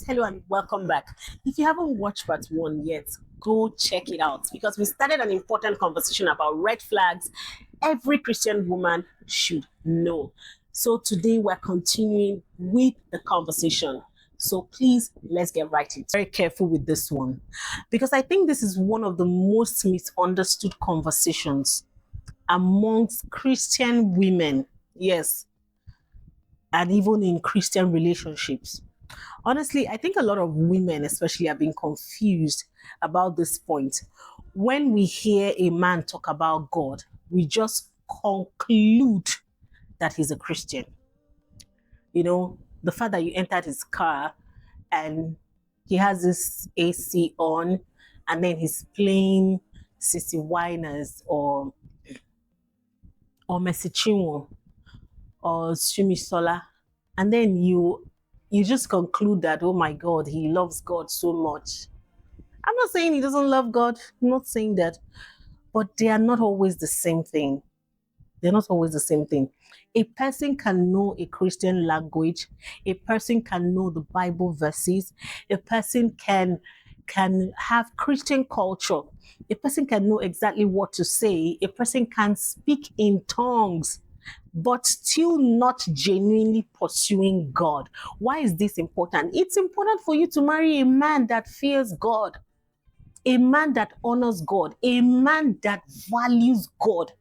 Hello and welcome back. If you haven't watched part one yet, go check it out because we started an important conversation about red flags every Christian woman should know. So today we're continuing with the conversation. So please, let's get right into it. Very careful with this one because I think this is one of the most misunderstood conversations amongst Christian women. Yes, and even in Christian relationships. Honestly, I think a lot of women, especially, are being confused about this point. When we hear a man talk about God, we just conclude that he's a Christian. You know, the fact that you entered his car and he has this AC on, and then he's playing Sissy Winers or Messi Chinwo or Shumi Sola, and then you just conclude that, oh my God, he loves God so much. I'm not saying he doesn't love God. I'm not saying that, but they are not always the same thing. They're not always the same thing. A person can know a Christian language. A person can know the Bible verses. A person can have Christian culture. A person can know exactly what to say. A person can speak in tongues, but still not genuinely pursuing God. Why is this important? It's important for you to marry a man that fears God, a man that honors God, a man that values God.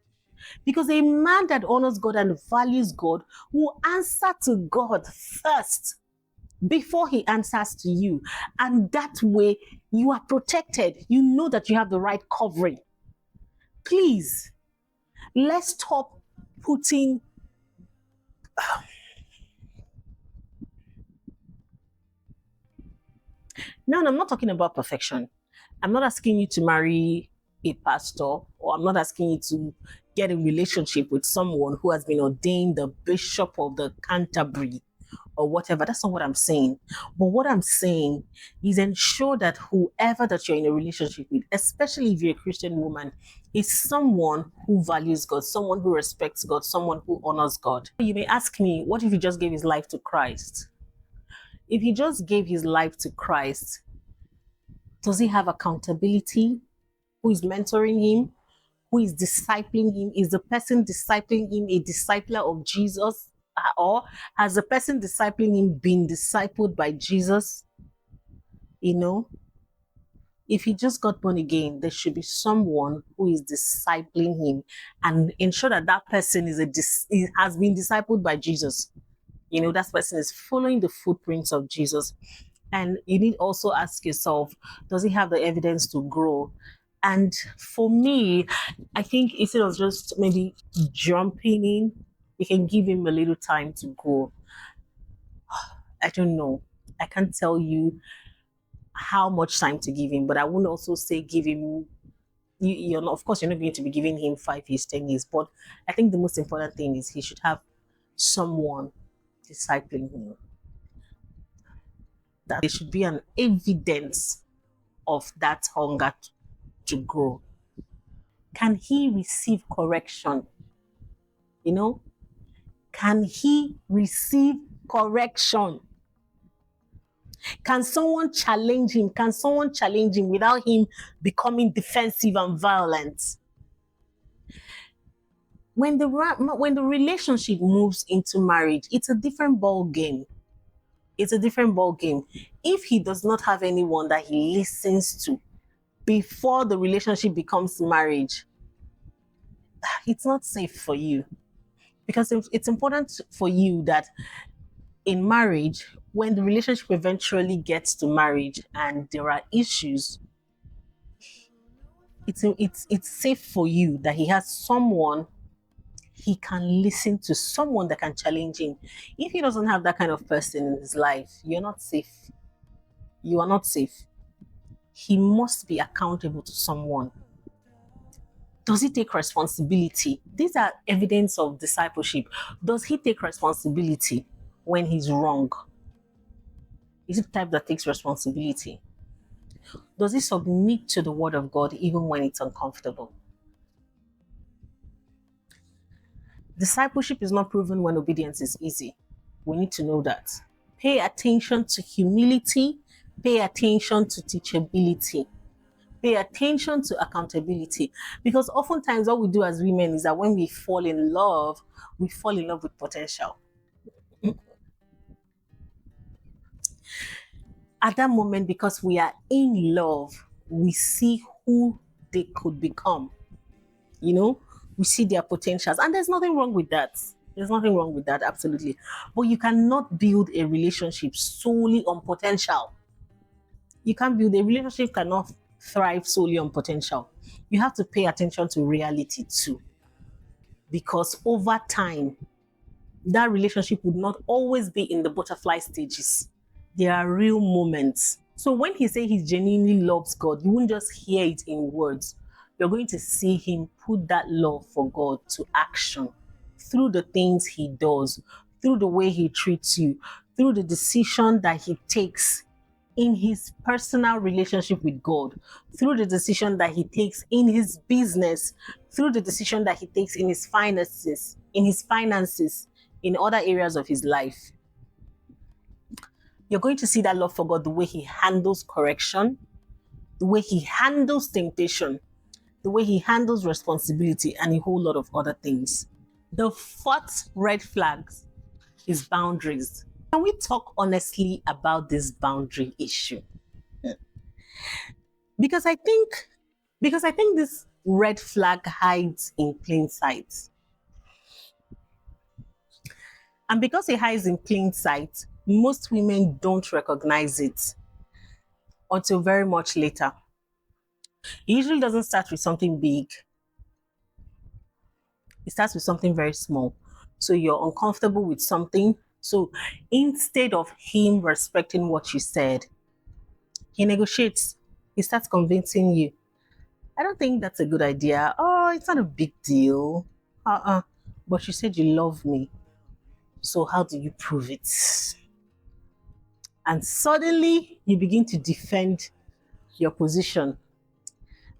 Because a man that honors God and values God will answer to God first before he answers to you. And that way you are protected. You know that you have the right covering. Please, let's stop putting now, I'm not talking about perfection. I'm not asking you to marry a pastor, or I'm not asking you to get a relationship with someone who has been ordained the bishop of the Canterbury or whatever. That's not what I'm saying. But what I'm saying is ensure that whoever that you're in a relationship with, especially if you're a Christian woman, is someone who values God, someone who respects God, someone who honors God. You may ask me, what if he just gave his life to Christ? If he just gave his life to Christ, does he have accountability? Who is mentoring him? Who is discipling him? Is the person discipling him a discipler of Jesus? Or has the person discipling him been discipled by Jesus? You know, if he just got born again, there should be someone who is discipling him and ensure that that person has been discipled by Jesus. You know, that person is following the footprints of Jesus. And you need also ask yourself, does he have the evidence to grow? And for me, I think instead of just maybe jumping in, you can give him a little time to grow. I don't know. I can't tell you how much time to give him, but I wouldn't also say give him. You're not, of course, you're not going to be giving him 5 years, 10 years, but I think the most important thing is he should have someone discipling him. That there should be an evidence of that hunger to grow. Can he receive correction? You know, can he receive correction? Can someone challenge him? Can someone challenge him without him becoming defensive and violent? When the relationship moves into marriage, it's a different ball game. It's a different ball game. If he does not have anyone that he listens to before the relationship becomes marriage, it's not safe for you. Because it's important for you that in marriage, when the relationship eventually gets to marriage and there are issues, it's safe for you that he has someone he can listen to, someone that can challenge him. If he doesn't have that kind of person in his life, you're not safe. You are not safe. He must be accountable to someone. Does he take responsibility? These are evidence of discipleship. Does he take responsibility when he's wrong? Is he the type that takes responsibility? Does he submit to the word of God even when it's uncomfortable? Discipleship is not proven when obedience is easy. We need to know that. Pay attention to humility. Pay attention to teachability. Pay attention to accountability. Because oftentimes what we do as women is that when we fall in love with potential. At that moment, because we are in love, we see who they could become. We see their potentials, and there's nothing wrong with that. There's nothing wrong with that, absolutely. But you cannot build a relationship solely on potential. You can't build a relationship, cannot thrive solely on potential. You have to pay attention to reality too. Because over time, that relationship would not always be in the butterfly stages. There are real moments. So when he says he genuinely loves God, you won't just hear it in words. You're going to see him put that love for God to action through the things he does, through the way he treats you, through the decision that he takes in his personal relationship with God, through the decision that he takes in his business, through the decision that he takes in his finances, in other areas of his life. You're going to see that love for God, the way he handles correction, the way he handles temptation, the way he handles responsibility, and a whole lot of other things. The fourth red flag is boundaries. Can we talk honestly about this boundary issue? Because I think this red flag hides in plain sight. And because it hides in plain sight, most women don't recognize it until very much later. It usually doesn't start with something big. It starts with something very small. So you're uncomfortable with something. So instead of him respecting what you said, he negotiates. He starts convincing you. I don't think that's a good idea. Oh, it's not a big deal. But you said you love me. So how do you prove it? And suddenly you begin to defend your position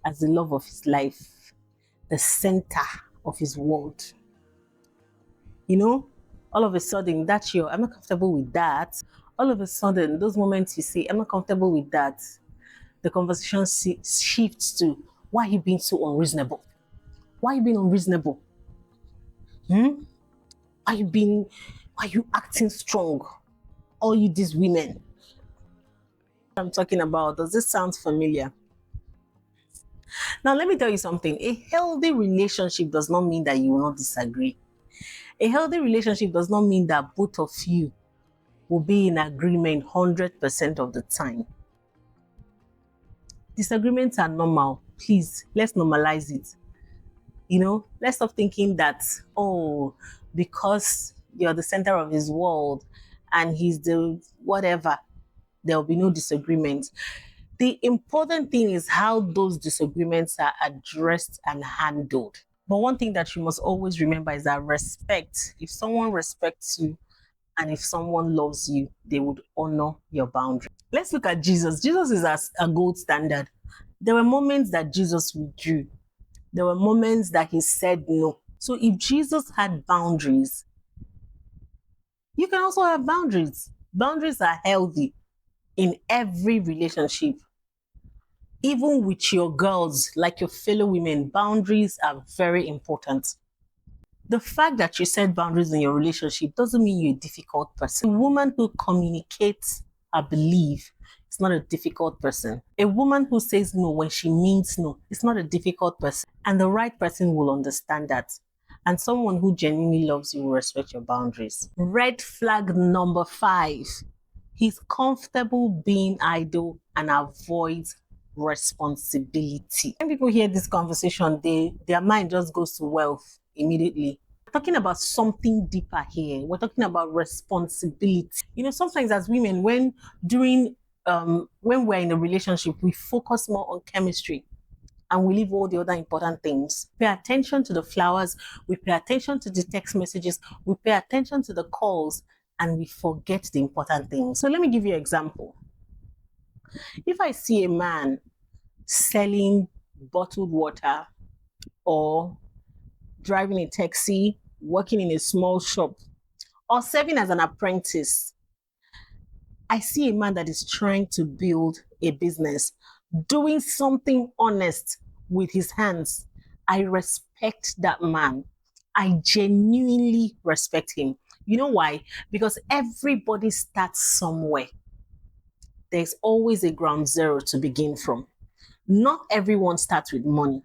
as the love of his life, the center of his world. All of a sudden, I'm not comfortable with that. All of a sudden, those moments you say, I'm not comfortable with that, the conversation shifts to, why are you being so unreasonable? Why are you being unreasonable? Are you acting strong? All you these women I'm talking about, does this sound familiar? Now, let me tell you something. A healthy relationship does not mean that you will not disagree. A healthy relationship does not mean that both of you will be in agreement 100% of the time. Disagreements are normal. Please, let's normalize it. Let's stop thinking that, because you're the center of his world and he's the whatever, there will be no disagreement. The important thing is how those disagreements are addressed and handled. But one thing that you must always remember is that respect. If someone respects you and if someone loves you, they would honor your boundary. Let's look at Jesus. Jesus is a gold standard. There were moments that Jesus withdrew. There were moments that he said no. So if Jesus had boundaries, you can also have boundaries. Boundaries are healthy in every relationship. Even with your girls, like your fellow women, boundaries are very important. The fact that you set boundaries in your relationship doesn't mean you're a difficult person. A woman who communicates her belief is not a difficult person. A woman who says no when she means no is not a difficult person. And the right person will understand that. And someone who genuinely loves you will respect your boundaries. Red flag number 5. He's comfortable being idle and avoids responsibility. When people hear this conversation, their mind just goes to wealth immediately. We're talking about something deeper here. We're talking about responsibility. Sometimes as women, when we're in a relationship, we focus more on chemistry and we leave all the other important things. Pay attention to the flowers, we pay attention to the text messages, we pay attention to the calls, and we forget the important things. So let me give you an example. If I see a man selling bottled water or driving a taxi, working in a small shop, or serving as an apprentice, I see a man that is trying to build a business, doing something honest with his hands. I respect that man. I genuinely respect him. You know why? Because everybody starts somewhere. There's always a ground zero to begin from. Not everyone starts with money.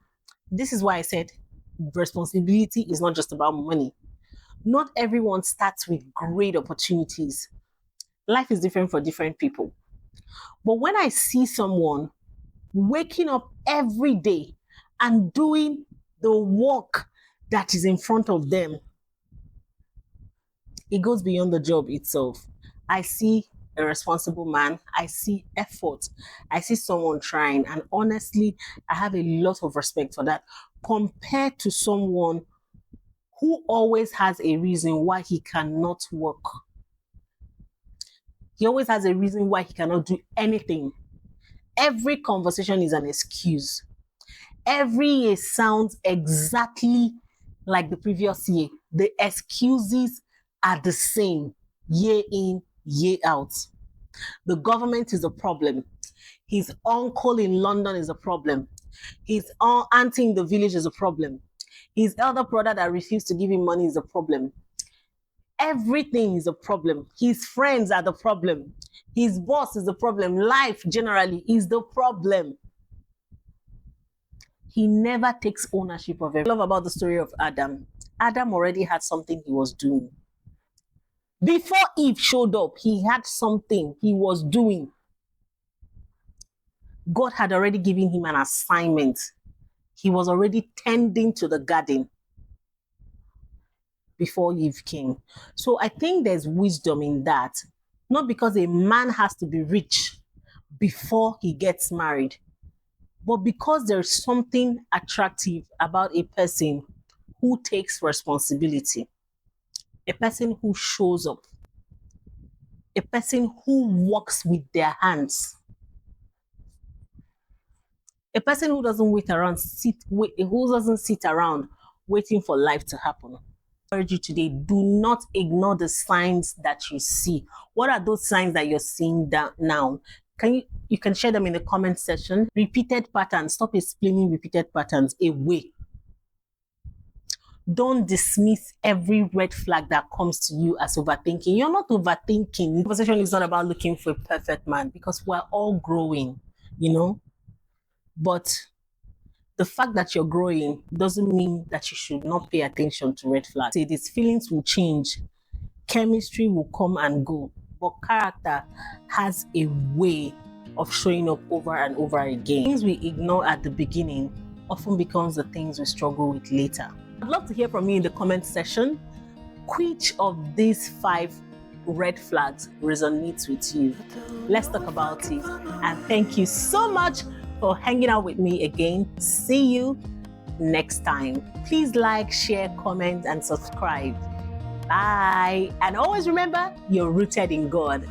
This is why I said responsibility is not just about money. Not everyone starts with great opportunities. Life is different for different people. But when I see someone waking up every day and doing the work that is in front of them, it goes beyond the job itself. I see a responsible man. I see effort. I see someone trying. And honestly, I have a lot of respect for that compared to someone who always has a reason why he cannot work. He always has a reason why he cannot do anything. Every conversation is an excuse. Every year sounds exactly like the previous year. The excuses are the same year in, year out. The government is a problem. His uncle in London is a problem. His auntie in the village is a problem. His elder brother that refused to give him money is a problem. Everything is a problem. His friends are the problem. His boss is the problem. Life generally is the problem. He never takes ownership of it. I love about the story of Adam. Adam already had something he was doing. Before Eve showed up, he had something he was doing. God had already given him an assignment. He was already tending to the garden before Eve came. So I think there's wisdom in that. Not because a man has to be rich before he gets married, but because there's something attractive about a person who takes responsibility, a person who shows up, a person who works with their hands, a person who doesn't who doesn't sit around waiting for life to happen. I urge you today, do not ignore the signs that you see. What are those signs that you're seeing now? You can share them in the comment section. Repeated patterns. Stop explaining repeated patterns away. Don't dismiss every red flag that comes to you as overthinking. You're not overthinking. The conversation is not about looking for a perfect man, because we're all growing, But the fact that you're growing doesn't mean that you should not pay attention to red flags. Say these feelings will change. Chemistry will come and go. But character has a way of showing up over and over again. Things we ignore at the beginning often becomes the things we struggle with later. I'd love to hear from you in the comment section. Which of these 5 red flags resonates with you? Let's talk about it. And thank you so much for hanging out with me again. See you next time. Please like, share, comment, and subscribe. Bye. And always remember, you're rooted in God.